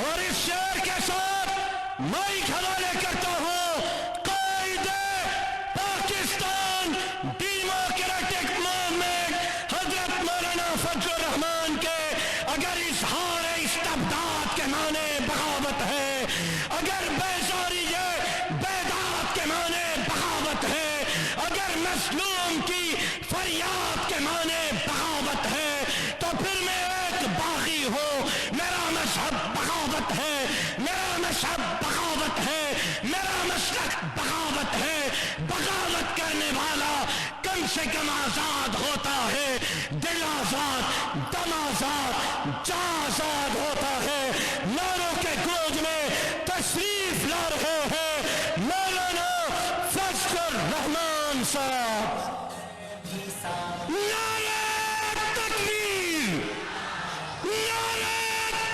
اور اس شعر کے ساتھ میں ایک حوالے کرتا ہوں قائد پاکستان ڈیموکریٹک موومنٹ حضرت مولانا فضل الرحمان کے. اگر اظہار استبداد کے معنی بغاوت ہے، اگر بیزاری بیداد کے معنی بغاوت ہے، اگر مظلوم کی فریاد کے معنی بغاوت ہے، تو پھر میں ایک باغی ہوں. میرا مذہب بغاوت ہے، میرا مذہب بغاوت ہے، میرا مسلک بغاوت ہے. بغاوت کرنے والا کم سے کم آزاد ہوتا ہے، دل آزاد، دم آزاد، جاں آزاد ہوتا ہے. نعروں کے گود میں تشریف لا رہے ہیں مولانا فضل الرحمان صاحب. نعرہ تکبیر، نعرہ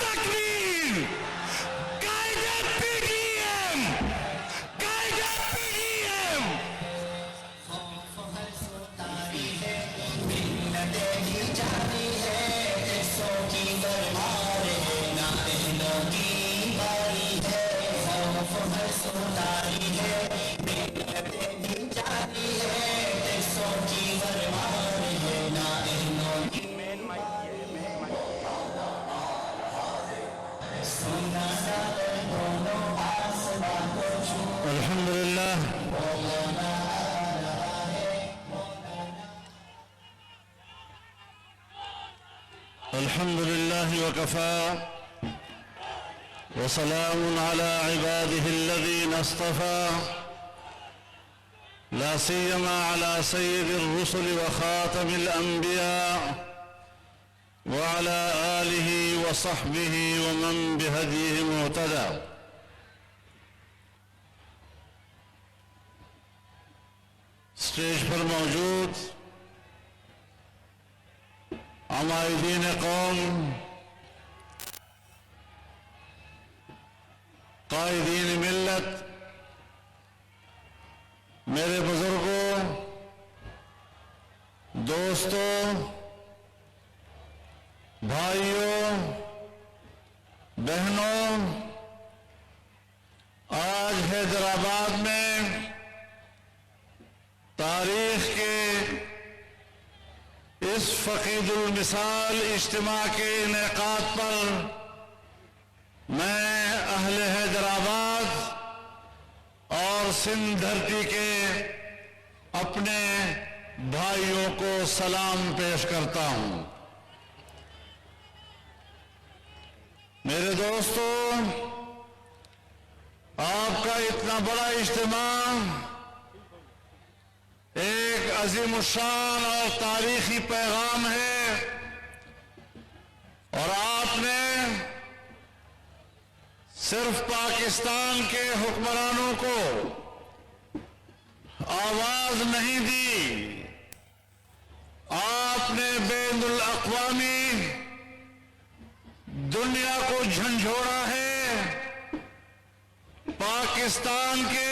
تکبیر. قائد پی ڈی ایم، قائد پی ڈی ایم. الحمدللہ الحمدللہ وکفى وسلام على عباده الذين اصطفى لا سيما على سيد الرسل وخاتم الأنبياء وعلى آله وصحبه ومن بهديه مهتدى. اسٹیج پر موجود عمائدین قوم، قائدین ملت، میرے بزرگوں، دوستوں، بھائیوں، بہنوں، آج حیدرآباد میں تاریخ کے اس فقید المثال اجتماع کے انعقاد پر میں اہل حیدرآباد اور سندھ دھرتی کے اپنے بھائیوں کو سلام پیش کرتا ہوں. میرے دوستوں، آپ کا اتنا بڑا اجتماع ایک عظیم الشان اور تاریخی پیغام ہے، اور آپ نے صرف پاکستان کے حکمرانوں کو آواز نہیں دی، آپ نے بین الاقوامی دنیا کو جھنجھوڑا ہے. پاکستان کے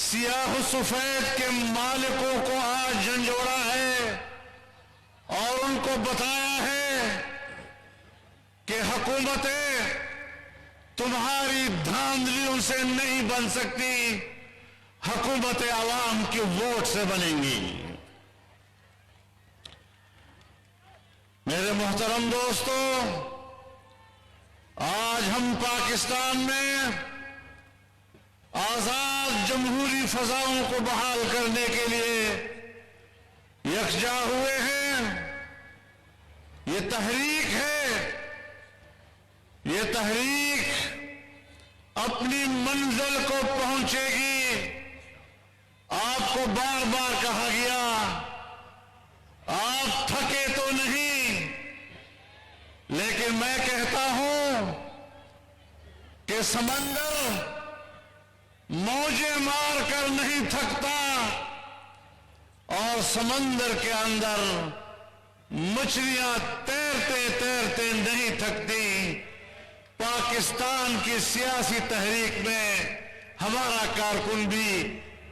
سیاہ و سفید کے مالکوں کو آج جھنجھوڑا ہے اور ان کو بتایا ہے کہ حکومتیں تمہاری دھاندلیوں سے نہیں بن سکتی، حکومتیں عوام کے ووٹ سے بنیں گی. میرے محترم دوستوں، آج ہم پاکستان میں آزاد جمہوری فضاؤں کو بحال کرنے کے لیے یکجا ہوئے ہیں. یہ تحریک ہے، یہ تحریک اپنی منزل کو پہنچے گی. آپ کو بار بار کہا گیا آپ تھکے تو نہیں، لیکن میں کہتا ہوں کہ سمندر موجیں مار کر نہیں تھکتا، اور سمندر کے اندر مچھلیاں تیرتے تیرتے نہیں تھکتی. پاکستان کی سیاسی تحریک میں ہمارا کارکن بھی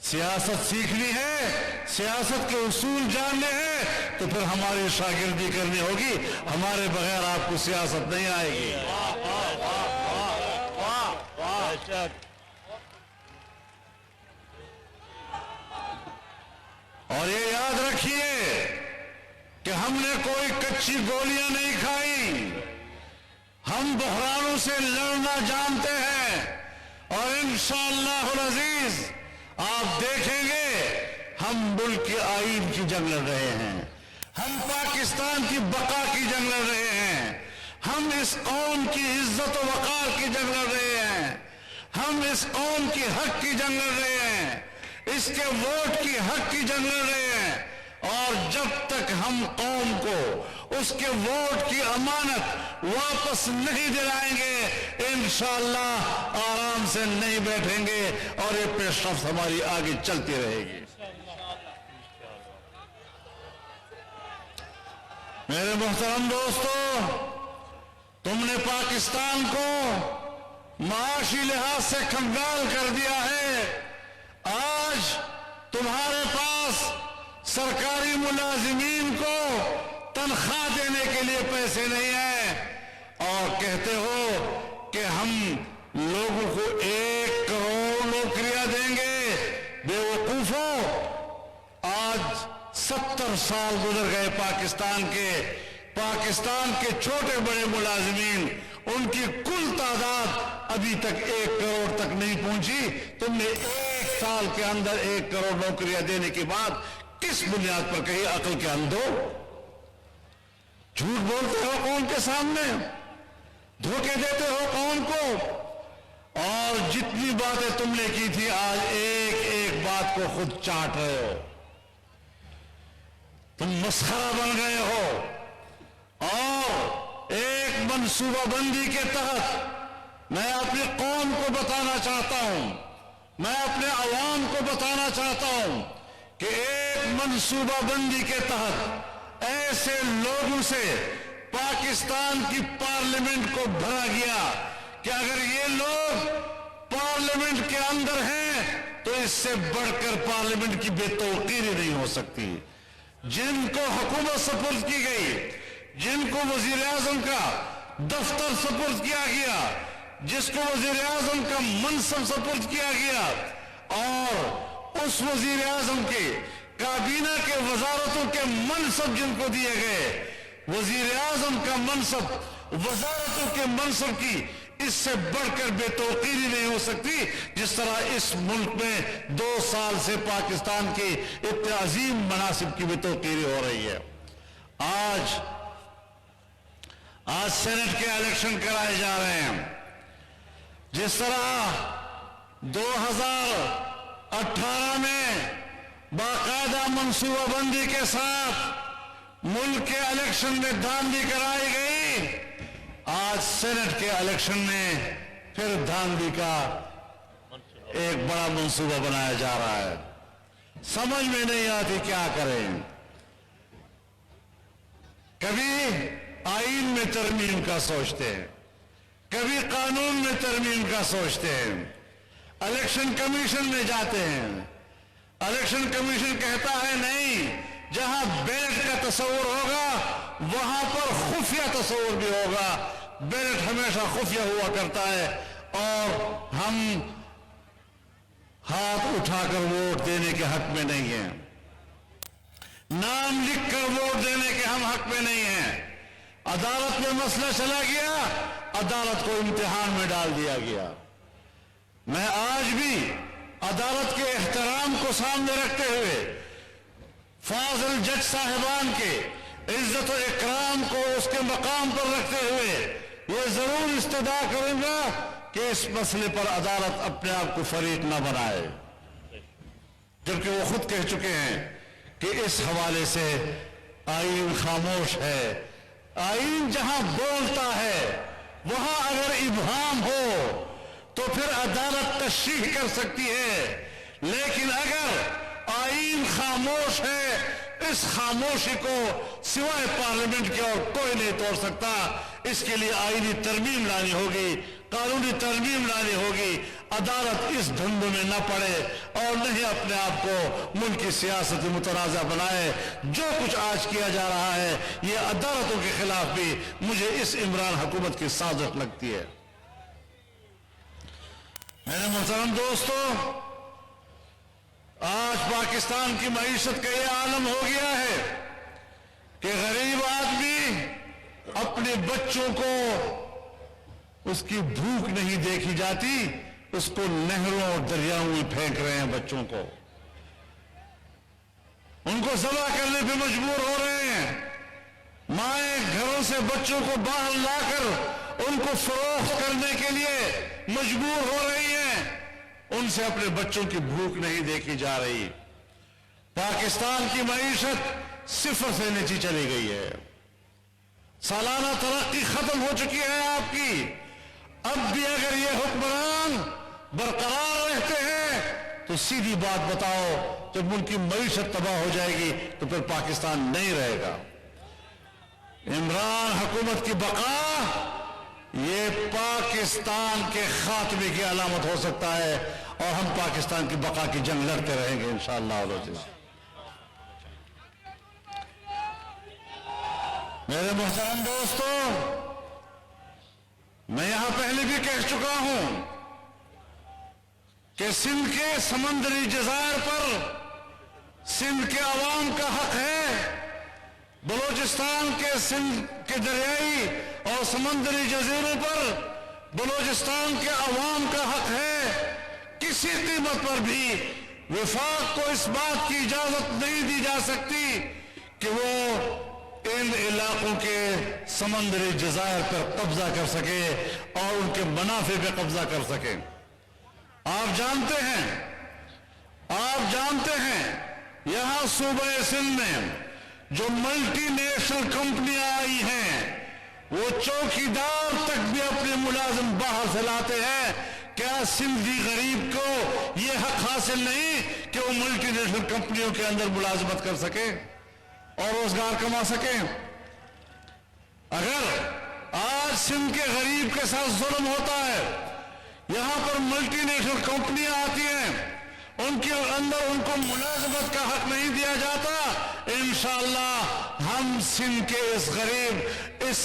سیاست سیکھنی ہے، سیاست کے اصول جاننے ہیں تو پھر ہماری شاگردی کرنی ہوگی، ہمارے بغیر آپ کو سیاست نہیں آئے گی۔ اور یہ یاد رکھیے کہ ہم نے کوئی کچی گولیاں نہیں کھائی، ہم بحرانوں سے لڑنا جانتے ہیں، اور انشاءاللہ العزیز آپ دیکھیں گے ہم ملک کے آئین کی جنگ لڑ رہے ہیں، ہم پاکستان کی بقا کی جنگ لڑ رہے ہیں، ہم اس قوم کی عزت و وقار کی جنگ لڑ رہے ہیں، ہم اس قوم کی حق کی جنگ لڑ رہے ہیں، اس کے ووٹ کی حق کی جنگ لڑ رہے ہیں، اور جب تک ہم قوم کو اس کے ووٹ کی امانت واپس نہیں دلائیں گے انشاءاللہ آرام سے نہیں بیٹھیں گے، اور یہ پیش رفت ہماری آگے چلتی رہے گی۔ میرے محترم دوستو، تم نے پاکستان کو معاشی لحاظ سے کنگال کر دیا ہے۔ آج تمہارے پاس سرکاری ملازمین کو تنخواہ دینے کے لیے پیسے نہیں ہیں، اور کہتے ہو کہ ہم لوگوں کو 1 کروڑ نوکریاں دیں گے۔ بے وقوفو، آج 70 سال گزر گئے پاکستان کے چھوٹے بڑے ملازمین، ان کی کل تعداد ابھی تک 1 کروڑ تک نہیں پہنچی۔ تم نے 1 سال کے اندر 1 کروڑ نوکریاں دینے کی بات کس بنیاد پر کہی؟ عقل کے اندھو، جھوٹ بولتے ہو قوم کے سامنے، دھوکے دیتے ہو قوم کو، اور جتنی باتیں تم نے کی تھی آج ایک ایک بات کو خود چاٹ رہے ہو۔ تم مسخرہ بن گئے ہو، اور ایک منصوبہ بندی کے تحت میں اپنی قوم کو بتانا چاہتا ہوں، میں اپنے عوام کو بتانا چاہتا ہوں کہ ایک منصوبہ بندی کے تحت ایسے لوگوں سے پاکستان کی پارلیمنٹ کو بھرا گیا کہ اگر یہ لوگ پارلیمنٹ کے اندر ہیں تو اس سے بڑھ کر پارلیمنٹ کی بے توقیری نہیں ہو سکتی۔ جن کو حکومت سپرد کی گئی، جن کو وزیر اعظم کا دفتر سپرد کیا گیا، جس کو وزیر اعظم کا منصب سپرد کیا گیا، اور اس وزیر اعظم کے کابینہ کے وزارتوں کے منصب جن کو دیے گئے، وزیر اعظم کا منصب، وزارتوں کے منصب کی اس سے بڑھ کر بے توقیری نہیں ہو سکتی جس طرح اس ملک میں 2 سال سے پاکستان کے اتنے عظیم مناصب کی بے توقیری ہو رہی ہے۔ آج سینٹ کے الیکشن کرائے جا رہے ہیں، جس طرح 2018 میں باقاعدہ منصوبہ بندی کے ساتھ ملک کے الیکشن میں دھاندلی کرائی گئی، آج سینٹ کے الیکشن میں پھر دھاندلی کا ایک بڑا منصوبہ بنایا جا رہا ہے۔ سمجھ میں نہیں آتی کیا کریں۔ کبھی آئین میں ترمیم کا سوچتے ہیں، کبھی قانون میں ترمیم کا سوچتے ہیں، الیکشن کمیشن میں جاتے ہیں، الیکشن کمیشن کہتا ہے نہیں، جہاں بیلٹ کا تصور ہوگا وہاں پر خفیہ تصور بھی ہوگا۔ بیلٹ ہمیشہ خفیہ ہوا کرتا ہے، اور ہم ہاتھ اٹھا کر ووٹ دینے کے حق میں نہیں ہیں، نام لکھ کر ووٹ دینے کے ہم حق میں نہیں ہیں۔ عدالت میں مسئلہ چلا گیا، عدالت کو امتحان میں ڈال دیا گیا۔ میں آج بھی عدالت کے احترام کو سامنے رکھتے ہوئے، فاضل جج صاحبان کے عزت و اکرام کو اس کے مقام پر رکھتے ہوئے یہ ضرور استدعا کروں گا کہ اس مسئلے پر عدالت اپنے آپ کو فریق نہ بنائے، جبکہ وہ خود کہہ چکے ہیں کہ اس حوالے سے آئین خاموش ہے۔ آئین جہاں بولتا ہے وہاں اگر ابہام ہو تو پھر عدالت تشریح کر سکتی ہے، لیکن اگر آئین خاموش ہے، اس خاموشی کو سوائے پارلیمنٹ کے اور کوئی نہیں توڑ سکتا۔ اس کے لیے آئینی ترمیم لانی ہوگی، قانونی ترمیم لانی ہوگی، عدالت اس دھند میں نہ پڑے اور نہیں اپنے آپ کو ملک کی سیاست متنازع بنائے. جو کچھ آج کیا جا رہا ہے یہ عدالتوں کے خلاف بھی مجھے اس عمران حکومت کی سازش لگتی ہے. میرے محترم دوستو، آج پاکستان کی معیشت کا یہ عالم ہو گیا ہے کہ غریب آدمی اپنے بچوں کو اس کی بھوک نہیں دیکھی جاتی، اس کو نہروں اور دریاؤں میں پھینک رہے ہیں. بچوں کو ان کو ذبح کرنے پہ مجبور ہو رہے ہیں. مائیں گھروں سے بچوں کو باہر لا کر ان کو فروخت کرنے کے لیے مجبور ہو رہی ہیں. ان سے اپنے بچوں کی بھوک نہیں دیکھی جا رہی. پاکستان کی معیشت صفر سے نیچے چلی گئی ہے. سالانہ ترقی ختم ہو چکی ہے آپ کی. اب بھی اگر یہ حکمران برقرار رہتے ہیں تو سیدھی بات بتاؤ، جب ملک کی معیشت تباہ ہو جائے گی تو پھر پاکستان نہیں رہے گا. عمران حکومت کی بقا یہ پاکستان کے خاتمے کی علامت ہو سکتا ہے اور ہم پاکستان کی بقا کی جنگ لڑتے رہیں گے انشاءاللہ. میرے محترم دوستو، میں یہاں پہلے بھی کہہ چکا ہوں کہ سندھ کے سمندری جزائر پر سندھ کے عوام کا حق ہے. بلوچستان کے سندھ کے دریائی اور سمندری جزیروں پر بلوچستان کے عوام کا حق ہے. کسی قیمت پر بھی وفاق کو اس بات کی اجازت نہیں دی جا سکتی کہ وہ ان علاقوں کے سمندری جزائر پر قبضہ کر سکے اور ان کے منافع پہ قبضہ کر سکے. آپ جانتے ہیں یہاں صوبہ سندھ میں جو ملٹی نیشنل کمپنیاں آئی ہیں وہ چوکیدار تک بھی اپنے ملازم باہر سے لاتے ہیں. کیا سندھی غریب کو یہ حق حاصل نہیں کہ وہ ملٹی نیشنل کمپنیوں کے اندر ملازمت کر سکے اور روزگار کما سکے؟ اگر آج سندھ کے غریب کے ساتھ ظلم ہوتا ہے، یہاں پر ملٹی نیشنل کمپنیاں آتی ہیں، ان کے اندر ان کو ملازمت کا حق نہیں دیا جاتا، انشاءاللہ ہم سندھ کے اس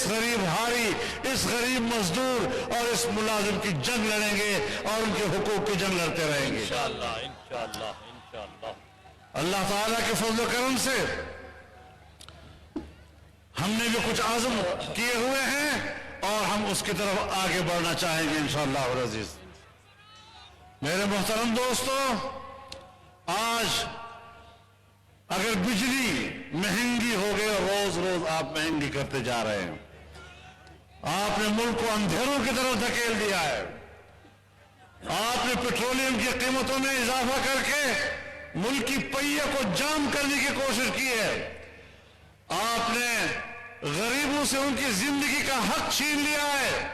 غریب ہاری، اس غریب مزدور اور اس ملازم کی جنگ لڑیں گے اور ان کے حقوق کی جنگ لڑتے رہیں گے انشاءاللہ. اللہ تعالیٰ کے فضل و کرم سے ہم نے بھی کچھ عزم کیے ہوئے ہیں اور ہم اس کی طرف آگے بڑھنا چاہیں گے انشاءاللہ العزیز. میرے محترم دوستو، آج اگر بجلی مہنگی ہو گئی اور روز روز آپ مہنگی کرتے جا رہے ہیں، آپ نے ملک کو اندھیروں کی طرف دھکیل دیا ہے. آپ نے پیٹرولیم کی قیمتوں میں اضافہ کر کے ملک کی پہیے کو جام کرنے کی کوشش کی ہے. آپ نے غریبوں سے ان کی زندگی کا حق چھین لیا ہے.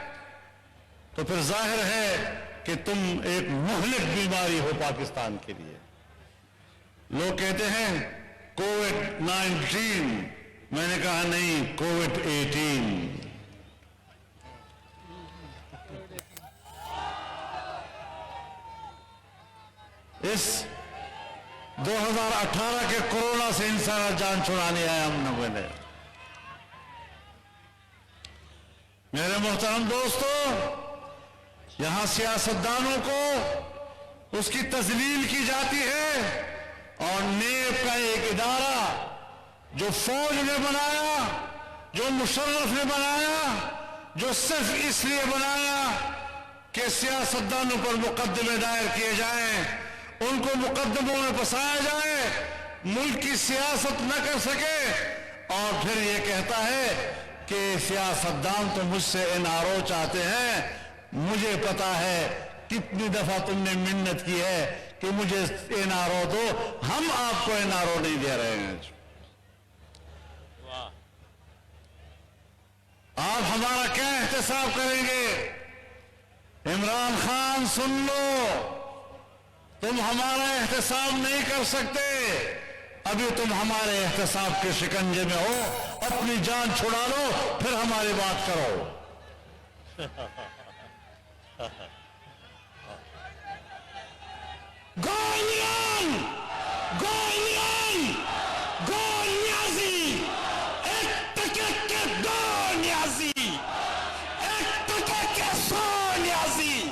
تو پھر ظاہر ہے کہ تم ایک مہلک بیماری ہو پاکستان کے لیے. لوگ کہتے ہیں کووڈ-19، میں نے کہا نہیں، کووڈ-18. اس 2018 کے کورونا سے انسان جان چھڑانے آیا ہم لوگوں نے. میرے محترم دوستو، یہاں سیاستدانوں کو اس کی تذلیل کی جاتی ہے اور نیب کا ایک ادارہ جو فوج نے بنایا، جو مشرف نے بنایا، جو صرف اس لیے بنایا کہ سیاستدانوں پر مقدمے دائر کیے جائیں، ان کو مقدموں میں پھنسایا جائے، ملک کی سیاست نہ کر سکے، اور پھر یہ کہتا ہے کہ سیاستدان تو مجھ سے NRO چاہتے ہیں. مجھے پتا ہے کتنی دفعہ تم نے منت کی ہے کہ مجھے NRO دو، ہم آپ کو NRO نہیں دے رہے ہیں. آپ ہمارا کیا احتساب کریں گے؟ عمران خان سن لو، تم ہمارا احتساب نہیں کر سکتے. ابھی تم ہمارے احتساب کے شکنجے میں ہو، اپنی جان چھڑا لو پھر ہماری بات کرو. گولیان گو نیازی، ایک ٹکے کے دو نیازی، ایک ٹکے کے سو نیازی،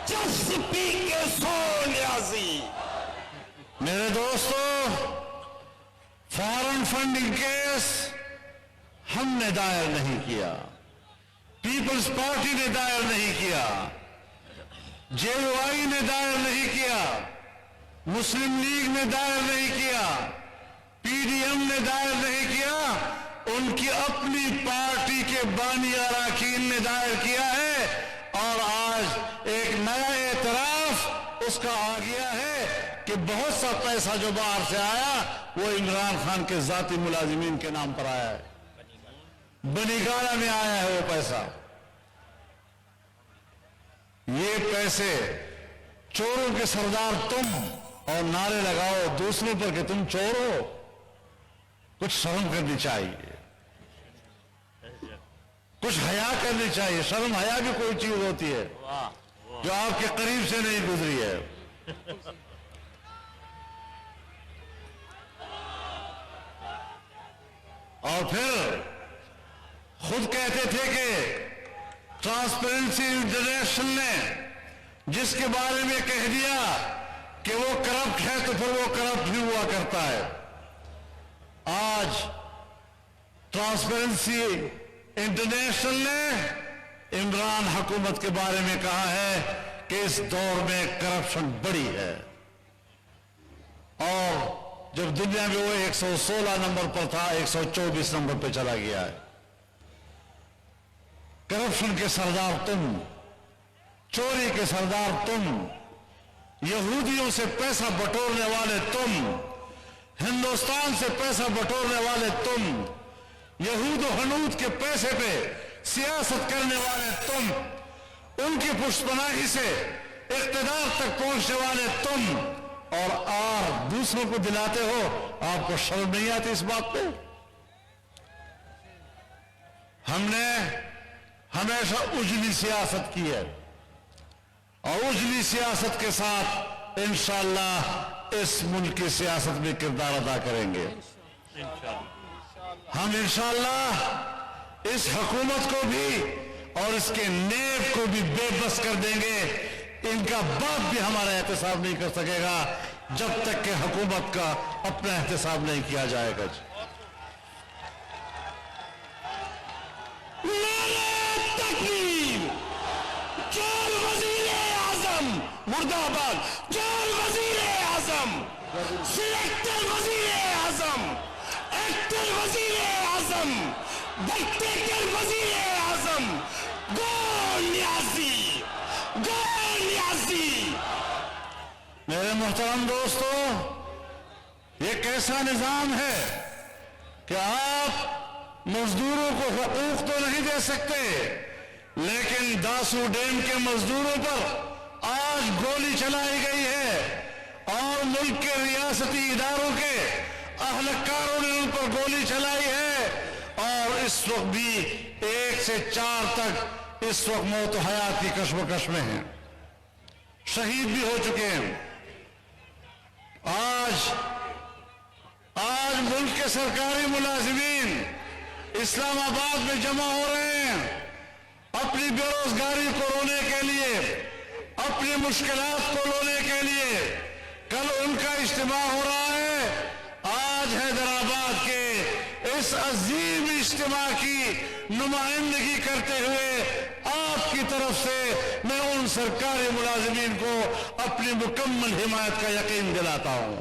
چس پی کے سو نیازی۔ میرے دوستو، فارن فنڈنگ کیس ہم نے دائر نہیں کیا، پیپلز پارٹی نے دائر نہیں کیا، جے او آئی نے دائر نہیں کیا، مسلم لیگ نے دائر نہیں کیا، پی ڈی ایم نے دائر نہیں کیا، ان کی اپنی پارٹی کے بانی اراکین نے دائر کیا ہے، اور آج ایک نیا اعتراف اس کا آ گیا ہے کہ بہت سا پیسہ جو باہر سے آیا وہ عمران خان کے ذاتی ملازمین کے نام پر آیا ہے، بنی گالا میں آیا ہے وہ پیسہ۔ یہ پیسے چوروں کے سردار تم، اور نعرے لگاؤ دوسروں پر کہ تم چور ہو، کچھ شرم کرنی چاہیے، کچھ حیا کرنی چاہیے۔ شرم حیا بھی کوئی چیز ہوتی ہے جو آپ کے قریب سے نہیں گزری ہے۔ اور پھر خود کہتے تھے کہ ٹرانسپیرنسی انٹرنیشنل نے جس کے بارے میں کہہ دیا کہ وہ کرپٹ ہے تو پھر وہ کرپٹ بھی ہوا کرتا ہے۔ آج ٹرانسپیرنسی انٹرنیشنل نے عمران حکومت کے بارے میں کہا ہے کہ اس دور میں کرپشن بڑی ہے، اور جب دنیا میں وہ 116 نمبر پر تھا 124 نمبر پہ چلا گیا ہے۔ کرپشن کے سردار تم، چوری کے سردار تم، یہودیوں سے پیسہ بٹورنے والے تم، ہندوستان سے پیسہ بٹورنے والے تم، یہود و ہنود کے پیسے پہ سیاست کرنے والے تم، ان کی پشتپناہی سے اقتدار تک پہنچنے والے تم، اور آر دوسروں کو دلاتے ہو۔ آپ کو شرم نہیں آتی اس بات پہ؟ ہم نے ہمیشہ اجلی سیاست کی ہے، اور اجلی سیاست کے ساتھ انشاءاللہ اس ملک کی سیاست میں کردار ادا کریں گے۔ ہم انشاءاللہ اس حکومت کو بھی اور اس کے نیب کو بھی بے بس کر دیں گے۔ ان کا باپ بھی ہمارا احتساب نہیں کر سکے گا جب تک کہ حکومت کا اپنا احتساب نہیں کیا جائے گا۔ چور وزیر اعظم مرد آباد، چور وزیر اعظم، سلیکٹر وزیر اعظم، ایکٹر وزیر اعظم، ڈکٹیٹر وزیر اعظم، گو نیازی، گو نیازی۔ میرے محترم دوستو، یہ کیسا نظام ہے کہ آپ مزدوروں کو حقوق تو نہیں دے سکتے، لیکن داسو ڈیم کے مزدوروں پر آج گولی چلائی گئی ہے، اور ملک کے ریاستی اداروں کے اہلکاروں نے ان پر گولی چلائی ہے، اور اس وقت بھی 1 سے 4 تک اس وقت موت و حیات کی کشمکش میں ہیں، شہید بھی ہو چکے ہیں۔ آج ملک کے سرکاری ملازمین اسلام آباد میں جمع ہو رہے ہیں اپنی بے روزگاری کو رونے کے لیے، اپنی مشکلات کو رونے کے لیے۔ کل ان کا اجتماع ہو رہا ہے۔ آج حیدرآباد کے اس عظیم اجتماع کی نمائندگی کرتے ہوئے آپ کی طرف سے میں ان سرکاری ملازمین کو اپنی مکمل حمایت کا یقین دلاتا ہوں۔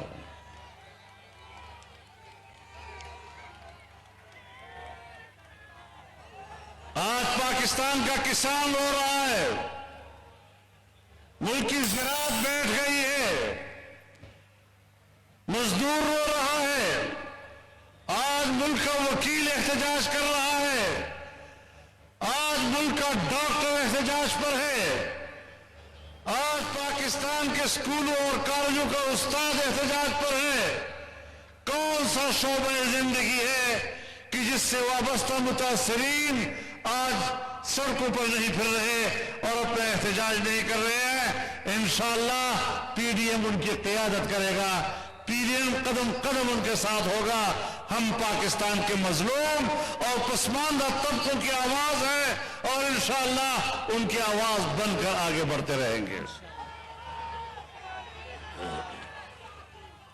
آج پاکستان کا کسان رو رہا ہے، ملک کی زراعت بیٹھ گئی ہے، مزدور رو رہا ہے، آج ملک کا وکیل احتجاج کر رہا ہے، آج ملک کا ڈاکٹر احتجاج پر ہے، آج پاکستان کے اسکولوں اور کالجوں کا استاد احتجاج پر ہے۔ کون سا شعبہ زندگی ہے کہ جس سے وابستہ متاثرین آج سڑکوں پر نہیں پھر رہے اور اپنا احتجاج نہیں کر رہے ہیں؟ انشاءاللہ پی ڈی ایم ان کی قیادت کرے گا، پی ڈی ایم قدم قدم ان کے ساتھ ہوگا۔ ہم پاکستان کے مظلوم اور پسماندہ طبقوں کی آواز ہے اور انشاءاللہ ان کی آواز بن کر آگے بڑھتے رہیں گے۔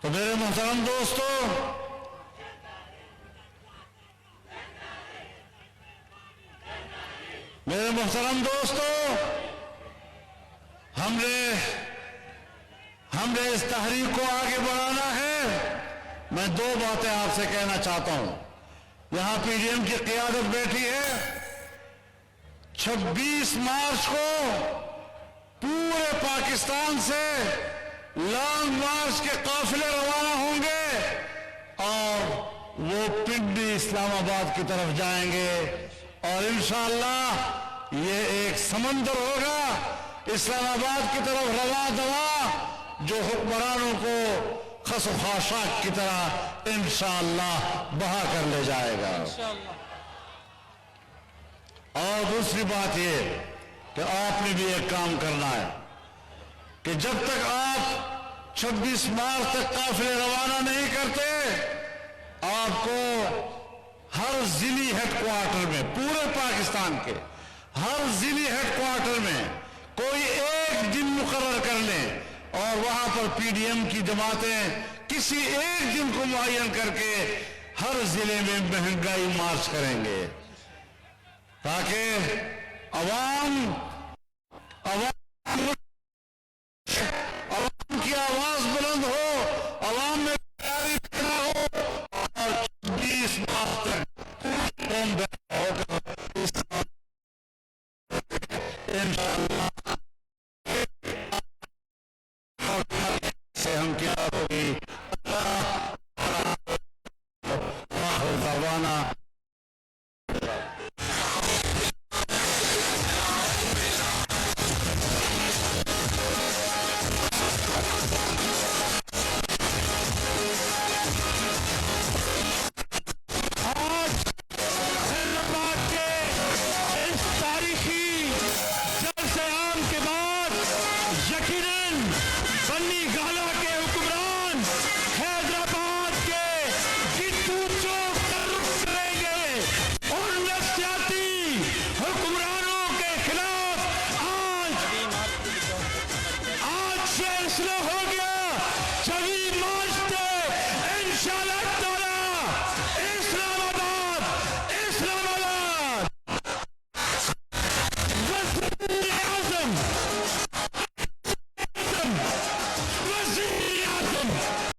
تو میرے محترم دوستو، ہم نے اس تحریک کو آگے بڑھانا ہے۔ میں دو باتیں آپ سے کہنا چاہتا ہوں۔ یہاں پی ڈی ایم کی قیادت بیٹھی ہے۔ 26 مارچ کو پورے پاکستان سے لانگ مارچ کے قافلے روانہ ہوں گے اور وہ پنڈی اسلام آباد کی طرف جائیں گے اور انشاءاللہ یہ ایک سمندر ہوگا اسلام آباد کی طرف رواں دواں، جو حکمرانوں کو خس و خاشاک کی طرح انشاءاللہ بہا کر لے جائے گا۔ اور دوسری بات یہ کہ آپ نے بھی ایک کام کرنا ہے کہ جب تک آپ 26 مارچ تک قافلے روانہ نہیں کرتے، آپ کو ہر ضلعی ہیڈ کوارٹر میں، پورے پاکستان کے ہر ضلعی ہیڈ کوارٹر میں کوئی ایک دن مقرر کر لیں اور وہاں پر پی ڈی ایم کی جماعتیں کسی ایک دن کو معین کر کے ہر ضلع میں مہنگائی مارچ کریں گے، تاکہ عوام کی آواز بلند ہو، عوام میں بیداری پیدا ہو اور 26 مارچ تک قوم بیدار ہو کر اس انشاءاللہ سے ہم کیا ہوگی۔ اللہ